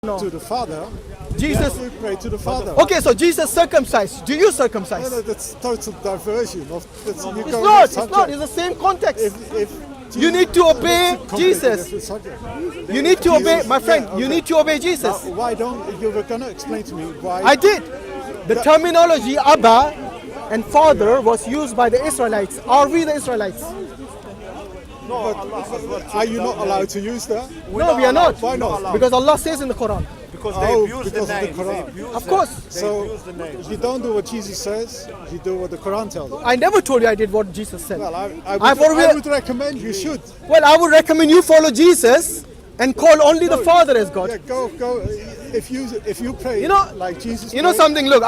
No. To the Father. Jesus. Yes, we pray to the Father. Okay, so Jesus circumcised. Do you circumcise? No, that's total diversion. It's not. It's the same context. You need to obey Jesus. You need to obey, my friend. You need to obey Jesus. Why don't you were gonna explain to me why? I did. The terminology Abba and Father was used by the Israelites. Are we the Israelites? No, are you not allowed to use that? No, we are not. Why not? Because Allah says in the Quran. Because they abuse because the of name. the Quran. Of course. So you don't do what Jesus says. You do what the Quran tells you. I never told you I did what Jesus said. Well, I would recommend you should. Well, I would recommend you follow Jesus and call only the Father as God. Yeah, go. If you pray like Jesus. You know something? Look,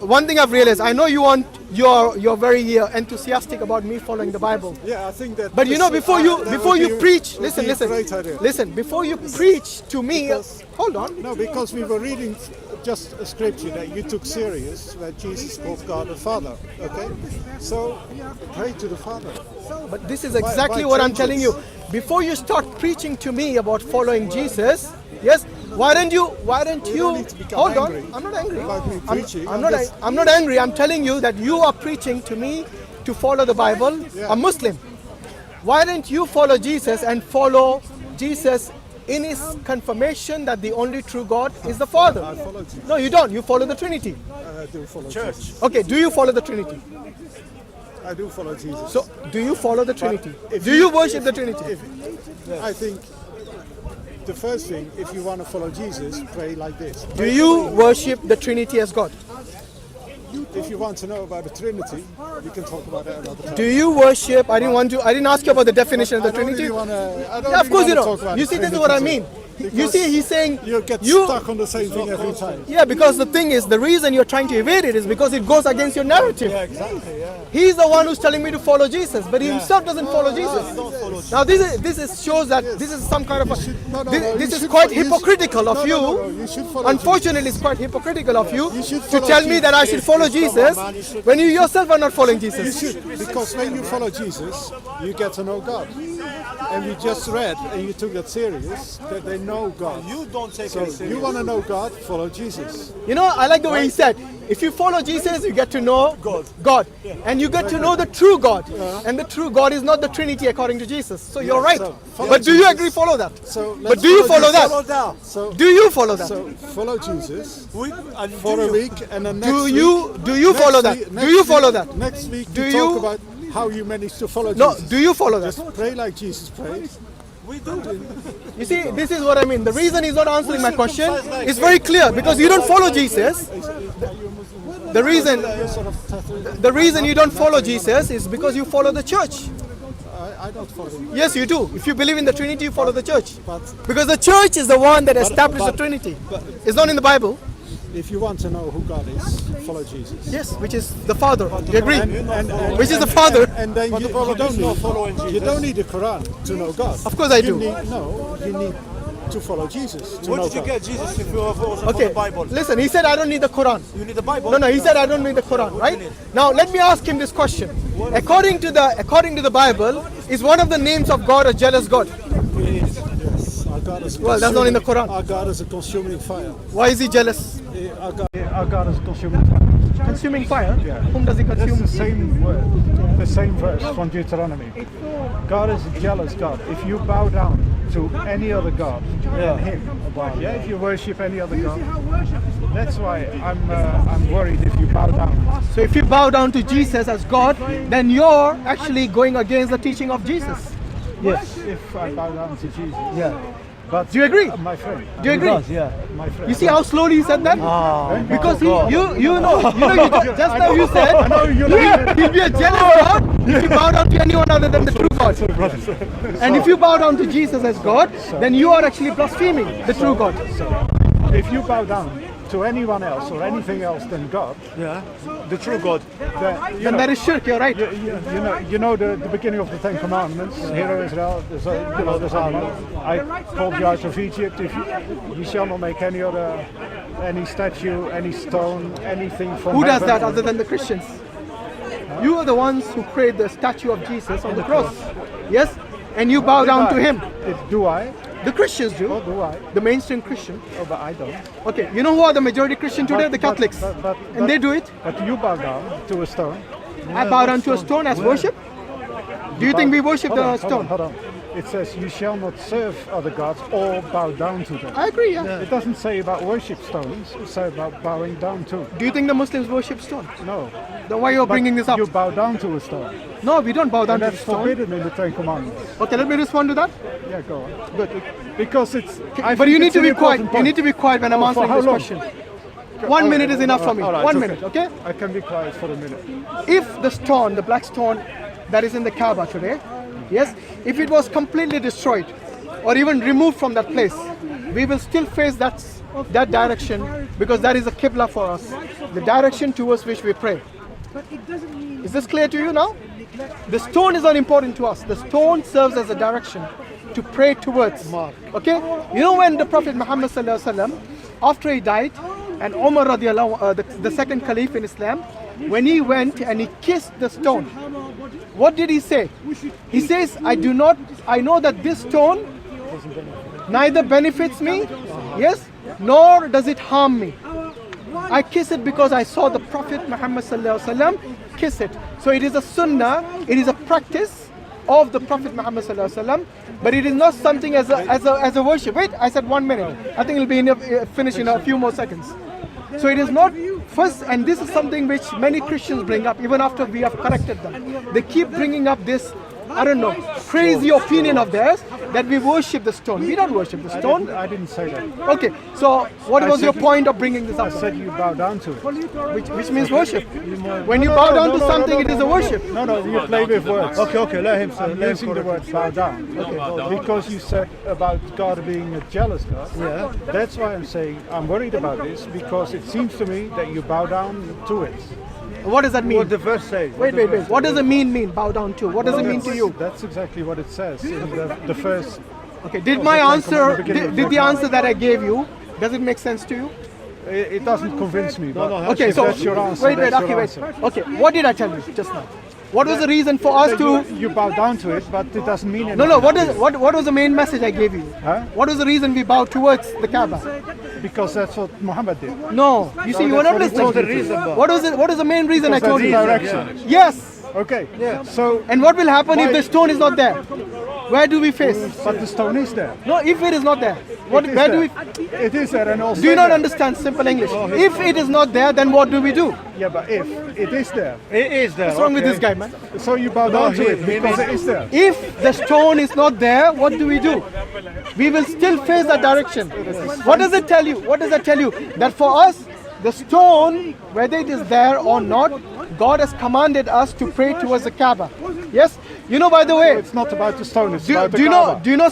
one thing I've realized. I know you're very enthusiastic about me following the Bible. Yeah, I think that. But before you preach, listen. Before you preach to me, hold on. No, because we were reading just a scripture that you took serious, that Jesus called God the Father. Okay, so pray to the Father. But this is exactly what I'm telling you. Before you start preaching to me about following Jesus, yes, why don't you hold on? Angry I'm not angry. About me preaching. I'm not angry. I'm telling you that you are preaching to me to follow the Bible. Yeah. A Muslim. Why don't you follow Jesus and follow Jesus in his confirmation that the only true God is the Father? I follow Jesus. No, you don't. You follow the Trinity. I do follow Church. Jesus. Okay, do you follow the Trinity? I do follow Jesus. So, do you follow the Trinity? If Do you worship the Trinity? I think the first thing, if you want to follow Jesus, pray like this. Do you worship the Trinity as God? If you want to know about the Trinity, we can talk about that another time. Do you worship? I didn't ask you about the definition of the Trinity. Yeah, Of course you don't. You see, this is what I mean. You see, he's saying you get stuck on the same thing every time. Yeah, because the thing is, the reason you're trying to evade it is because it goes against your narrative. Yeah, exactly. Yeah. He's the one who's telling me to follow Jesus, but he himself doesn't follow Jesus. Now, this shows that this is some kind of this is quite hypocritical of you. Unfortunately, it's quite hypocritical of you to tell me that I should follow Jesus when you yourself are not following Jesus. You should, because when you follow Jesus, you get to know God. And we just read, and you took that serious, that they know God. You don't take So it serious. you want to know God, follow Jesus. You know, I like the way he said, if you follow Jesus, you get to know God. And you get to know the true God. And the true God is not the Trinity according to Jesus. So you're right. So but do you agree follow that? So But do you follow that? Do you follow that? So follow Jesus And for a week, and then next Do you follow that? Do you follow that? Next week, Do we you- talk about how you manage to follow No, Jesus. do you follow that? Just pray like Jesus prayed. we do. You see, this is what I mean. The reason he's not answering my question is very clear, because you don't follow Jesus. The reason you don't follow Jesus is because you follow the church. I don't follow him. Yes, you do. If you believe in the Trinity, you follow the church. But Because the church is the one that established the Trinity. It's not in the Bible. if you want to know who God is, follow Jesus. Yes, which is the Father. You agree? And Which is the Father. And then you don't need the Quran to know God. Of course I do. You need to follow Jesus to Where know did you God. get Jesus if you have also Okay, the Bible? listen, he said I don't need the Quran. You need the Bible? No, he said I don't need the Quran, right? Now let me ask him this question. According to the Bible, is one of the names of God a jealous God? Yes, our God is Well, that's not in the Quran. Our God is a consuming fire. Why is he jealous? Our God is a consuming fire. Consuming fire? Yeah. Whom does he That's consume? the same word, the same verse from Deuteronomy. God is a jealous God. If you bow down to any other God than Him, if you worship any other God, that's why I'm worried if you bow down. So if you bow down to Jesus as God, then you're actually going against the teaching of Jesus. Yes, if I bow down to Jesus. Yeah. But Do you agree? my friend, Do you agree? my friend. You see how slowly he said that? Because you just now you said he'll be a jealous God if you bow down to anyone other than the true God. And if you bow down to Jesus as God, then you are actually blaspheming the true God. If you bow down to anyone else or anything else than God, The true God. Then that is shirk, you're right. you know the beginning of the Ten Commandments. Hear, O Israel, I called you out of Egypt. If you shall not make any statue, any stone, anything from Who does heaven. that other than the Christians? You are the ones who create the statue of Jesus on the cross. Yes? And you bow down to him. Do I? The Christians do. Oh, do I? The mainstream Christian. Oh, but I don't. Okay, you know who are the majority Christian today? The Catholics. And they do it. But you bow down to a stone. I bow down to a stone as worship. Do you think we worship the stone? Hold on. It says you shall not serve other gods or bow down to them. I agree, yeah. It doesn't say about worship stones. It says about bowing down to. Do you think the Muslims worship stones? No. Then why are you bringing this up? You bow down to a stone. No, we don't bow down And to the that's stone. forbidden in the Ten Commandments. Okay, let me respond to that. Yeah, go on. Good. Because it's. But you need to be quiet. You need to be quiet when I'm answering how this long? question. 1 minute is enough for me. All right, 1 it's minute, okay? I can be quiet for a minute. If the stone, the black stone that is in the Kaaba today, yes, if it was completely destroyed or even removed from that place, we will still face that direction because that is a Qibla for us, the direction towards which we pray. Is this clear to you now? The stone is not important to us. The stone serves as a direction to pray towards. Okay? You know when the Prophet Muhammad sallallahu alaihi wasallam, after he died, and Umar radiallahu, the second caliph in Islam, when he went and he kissed the stone, what did he say? He says, I know that this stone neither benefits me, yes, nor does it harm me. I kiss it because I saw the Prophet Muhammad sallallahu alaihi wasallam kiss it. So it is a sunnah, it is a practice of the Prophet Muhammad sallallahu alaihi wasallam, but it is not something as a worship. Wait, I said 1 minute. I think it'll be enough, finish in a few more seconds. So it is not first, and this is something which many Christians bring up even after we have corrected them. They keep bringing up this, I don't know, crazy opinion of theirs that we worship the stone. We don't worship the stone. I didn't say that. Okay, so what was your point of bringing this I up? said you bow down to it. Which means worship. When you bow down to something, it is a worship. No, you play with words. Okay, let him say. I'm using the word bow down. Because you said about God being a jealous God. Yeah. That's why I'm saying I'm worried about this because it seems to me that you bow down to it. What does that mean? What the verse says. Wait. What does it mean? Bow down to? What does it mean to you? That's exactly what it says in the first. Okay. Did my answer? Did the answer that I gave you? Does it make sense to you? It doesn't convince me. But Okay. if So that's your answer. wait. that's your Okay. Wait. answer. Okay. What did I tell you just now? What was the reason for us to? You bow down to it, but it doesn't mean anything. No. What was the main message I gave you? Huh? What was the reason we bowed towards the Kaaba? Because that's what Muhammad did. No. You see, you were not that's listening. what he told you. What was it? What is the main reason I Because told you? that's the direction. Yes. Okay. Yeah. So, And what will happen if the stone is not there? Where do we face? but the stone is there. No, if it is not there, It is where do we? there. It is there, and also. Do you not understand simple English? If it is not there, then what do we do? Yeah, but if it is there, It is there. What's wrong with this guy, man? so you bow down to it because it is there. If the stone is not there, what do? We will still face that direction. What does it tell you? What does that tell you? That for us, the stone, whether it is there or not, God has commanded us to pray towards the Kaaba. Yes? You know, by the way, It's not about the stone. It's do about the you know? Kaaba. Do you know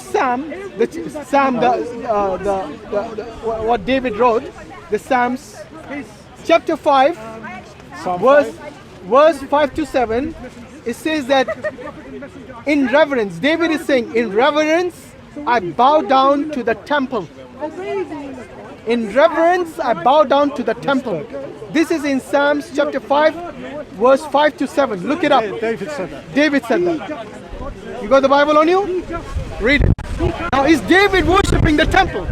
what David wrote? The Psalms, chapter 5, Psalm verse 5 to 7. It says that in reverence, David is saying, in reverence, I bow down to the temple. In reverence, I bow down to the temple. This is in Psalms chapter 5, verse 5 to 7. Look it up. David said that. David said that. You got the Bible on you? Read it. Now, is David worshipping the temple?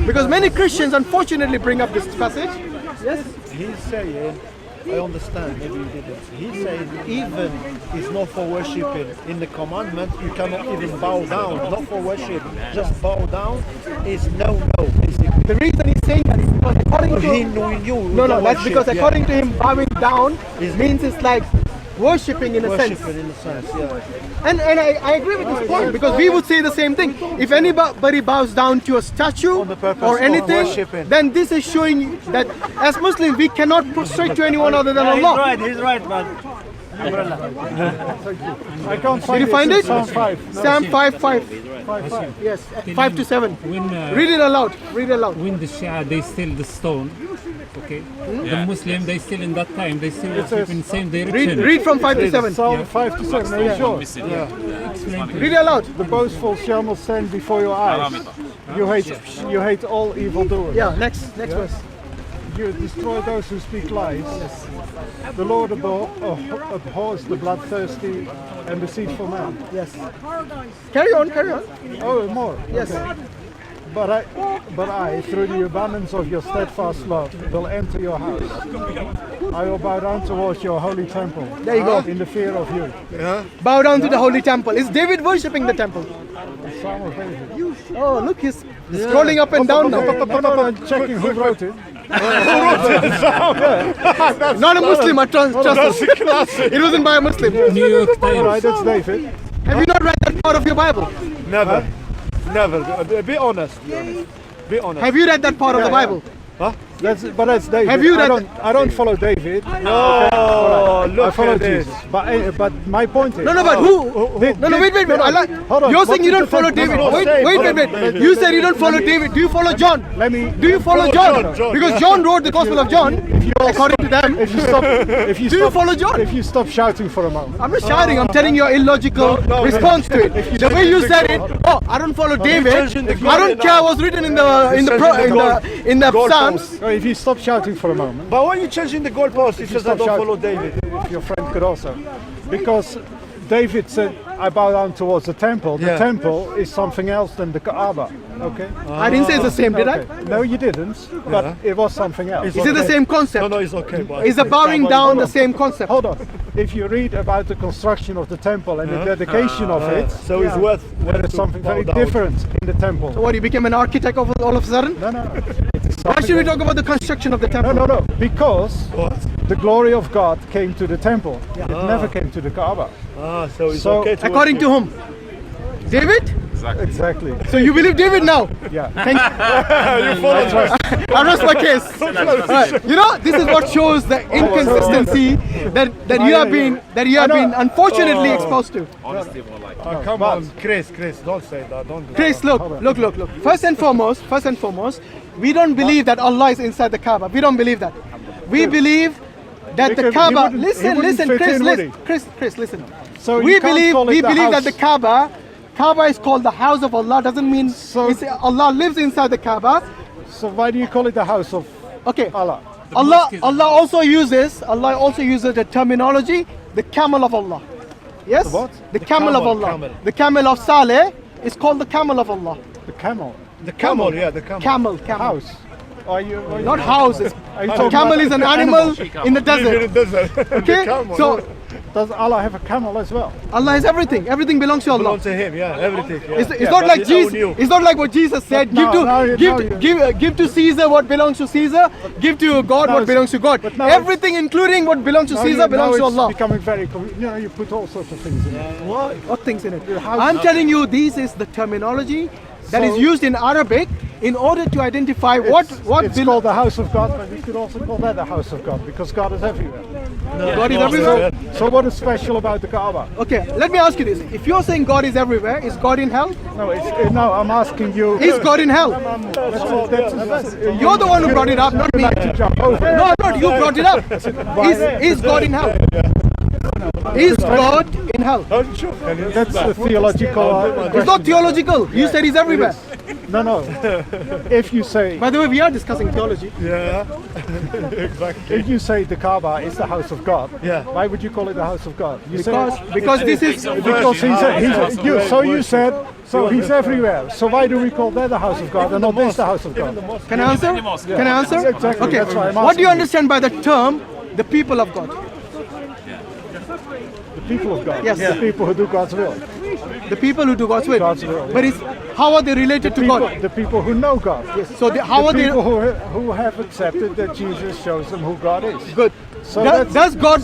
Because many Christians unfortunately bring up this passage. Yes? He's saying, I understand, maybe you didn't. He's saying even it's not for worshiping. In the commandment, you cannot even bow down. Not for worship. Just bow down is no, basically. The reason he's saying that is because according to him, no, that's because according to him, bowing down means it's like worshipping in a sense. Worshiping in a sense, yeah. And I agree with this point because we would say the same thing. If anybody bows down to a statue On the purpose or of anything, worshipping. then this is showing you that as Muslims we cannot prostrate to anyone other than Allah. He's right, man. I can't Did find you find it? It's Psalm 5. No, Psalm 5, 5. 5. Yes, 5 to 7. When, Read it aloud. Read it aloud. when the Shia they steal the stone, okay, the Muslim they still in that time they still worship in the same direction. Read from 5 to 7. Psalm 5 to 7. Are you sure? Read it aloud. The boastful shall not stand before your eyes. You hate all evildoers. Yeah, next verse. you destroy those who speak lies. The Lord abhors the bloodthirsty and deceitful man. Yes. Carry on, carry on. Oh, more. Yes. Okay. But I, through the abundance of your steadfast love, will enter your house. I will bow down towards your holy temple. There you go. In the fear of you. Bow down to the holy temple. Is David worshipping the temple? The Psalm of David. Oh, look, he's scrolling up and down now. I'm checking who wrote it. Not a Muslim, I trust us. It wasn't by a Muslim. New York All right, Times. that's David. Have you not read that part of your Bible? Never. Never. Be honest. Be honest. Have you read that part of the Bible? Huh? But that's David. Have you read I don't follow David. Oh, I look follow at this. Jesus. But my point is. No, but who? No, wait. Hold on. You're saying you What don't is follow the David. temple? Wait. You said you don't follow David. Do you follow John? Let me. Do you follow John? John. Because John wrote the Gospel of John, according to them. If you stop. If you Do you stop. follow John? If you stop shouting for a moment. I'm not shouting, I'm telling your illogical response to it. The way you said it, oh, I don't follow David. I don't care what's written in the Psalms. No, if you stop shouting for a moment. But why are you changing the goalpost? He says I Stop don't shouting. follow David. If your friend could also. Because David said, I bow down towards the temple. The Yeah. temple is something else than the Kaaba. Okay? I didn't say it's the same, did I? Okay. No, you didn't. But it was something else. Is it the same concept? No, it's okay. But Is the bowing down the same concept? Hold on. If you read about the construction of the temple and the dedication of it, So it's worth. there is something bow very down. different in the temple. What, you became an architect all of a sudden? No. Why should we talk about the construction of the temple? No. Because the glory of God came to the temple. It never came to the Kaaba. So it's So, okay. To According to whom? David? Exactly. So you believe David now? Yeah. Thank I rest my case. Alright, you know, this is what shows the inconsistency that you have been unfortunately exposed to. Come on, Chris, don't say that. Don't. Chris, look. First and foremost, we don't believe that Allah is inside the Kaaba. We don't believe that. We believe that the Because Kaaba. he wouldn't Listen, fit Chris, in, would he? Chris, listen. So We you can't believe call it the that the house. Kaaba is called the house of Allah. Doesn't mean Allah lives inside the Kaaba. So why do you call it the house of Okay. Allah? Allah also uses the terminology the camel of Allah. Yes? The what? The camel of Allah. camel. The camel of Saleh is called the camel of Allah. The camel. The camel, yeah, the camel. Camel. House. Are you Not houses. Are you A talking camel about is an animal in the desert. Okay? So Does Allah have a camel as well? Allah is everything. Everything belongs to Allah. Belong to him, yeah, everything. Yeah. It's not like Jesus. It's not like what Jesus said. Give to Caesar what belongs to Caesar. Give to God Now what it's- belongs to God. but now Everything, including what belongs to Caesar, belongs to Allah. It's becoming very. You put all sorts of things in there. What things in it? house- I'm telling you, this is the terminology that is So- used in Arabic in order to identify It's called the house of God, but we could also call that the house of God because God is everywhere. God is everywhere. So what is special about the Kaaba? Okay, let me ask you this: if you're saying God is everywhere, is God in hell? No, I'm asking you. Is God in hell? You're the one who brought it up, not me. To jump over. No, you brought it up. Is God in hell? Is God in hell? That's the theological. It's not theological. You said He's everywhere. No. If you say By the way, we are discussing theology. Yeah, exactly. if you say the Kaaba is the house of God, Yeah. why would you call it the house of God? You Because this is because he's everywhere. So why do we call that the house of God and not this the house of God? Can I answer? Can I answer? Exactly, Okay. that's why I'm What do you asking understand by the term the people of God? The people of God. Yes. The people who do God's will. The people who do God's will. God's will, But how are they related to God? The people who know God. Yes. So how are The they? people who have accepted that Jesus shows them who God is. Good. So Does God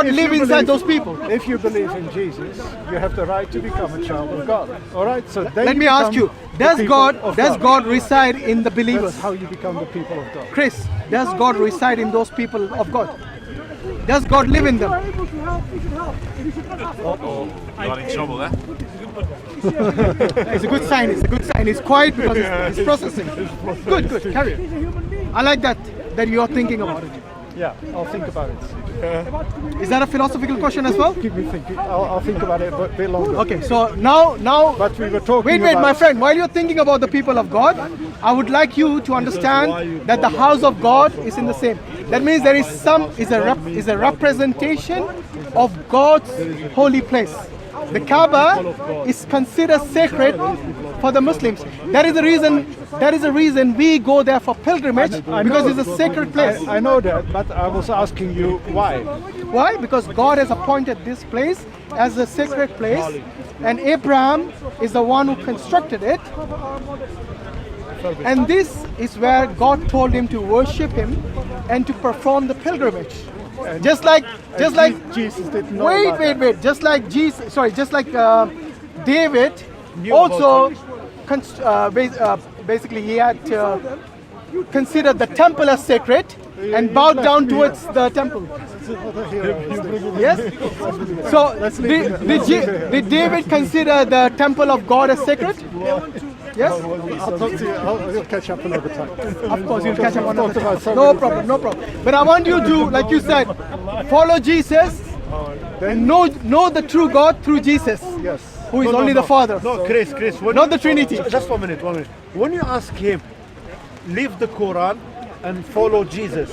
if live you inside believe- those people? If you believe in Jesus, you have the right to become a child of God. All right. So then Let me become ask you: the Does people of God reside in the believers? That's how you become the people of God. Chris, does God reside in those people of God? Does God live in them? Got in trouble there. It's a good sign. It's a good sign. It's quiet because it's processing. Good. Carry on. I like that you're thinking about it. Yeah, I'll think about it. Is that a philosophical question as well? Keep me thinking. I'll think about it a bit longer. Okay, so now. But we were talking Wait, about... my friend. While you're thinking about the people of God, I would like you to understand that the house of God is in the same. That means there is a representation of God's holy place. The Kaaba is considered sacred for the Muslims. That is the reason we go there for pilgrimage, because it's a sacred place. I know that, but I was asking you why. Why? Because God has appointed this place as a sacred place, and Abraham is the one who constructed it. And this is where God told him to worship him and to perform the pilgrimage. Just like Jesus did not. wait. Just like David also basically he had considered the temple as sacred and bowed down towards the temple. Yes. So did David consider the temple of God as sacred? Yes. I'll talk to you. I'll catch up another time. Of course, you'll catch up another time. No problem. But I want you to, like you said, follow Jesus and know the true God through Jesus. Yes. Who is only the Father. No, Chris. Not the Trinity. Just 1 minute. When you ask him, leave the Quran and follow Jesus,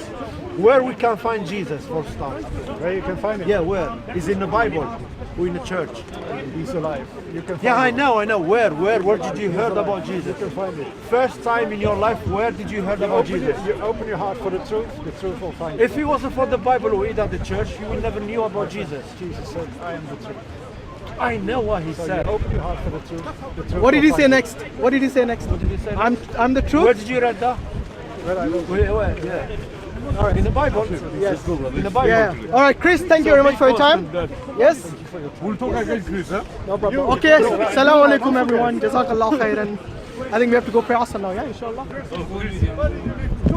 where we can find Jesus for start? Where you can find him? Yeah, where? Is in the Bible or in the church? He's alive. You can find Yeah, I him. know. Where did you heard about Jesus? You can find it. First time in your life, where did you heard about Jesus? You open your heart for the truth will find If you. it wasn't for the Bible or either the church, you would never knew about Jesus. Jesus said, I am the truth. I know what he So said. you open your heart for the truth. The truth What did will he say find next? What did he say next? What did he say? I'm the Where truth. did you read that? you. Where I was. Where? Yeah. All right. In the Bible. Yes. In the Bible. Yeah. All right, Chris. Thank you very much for your time. Yes. We'll talk again, Chris, huh? No problem. Okay. Assalamu alaikum, everyone. Jazak Allah Khair. I think we have to go pray Asr now. Yeah, inshallah.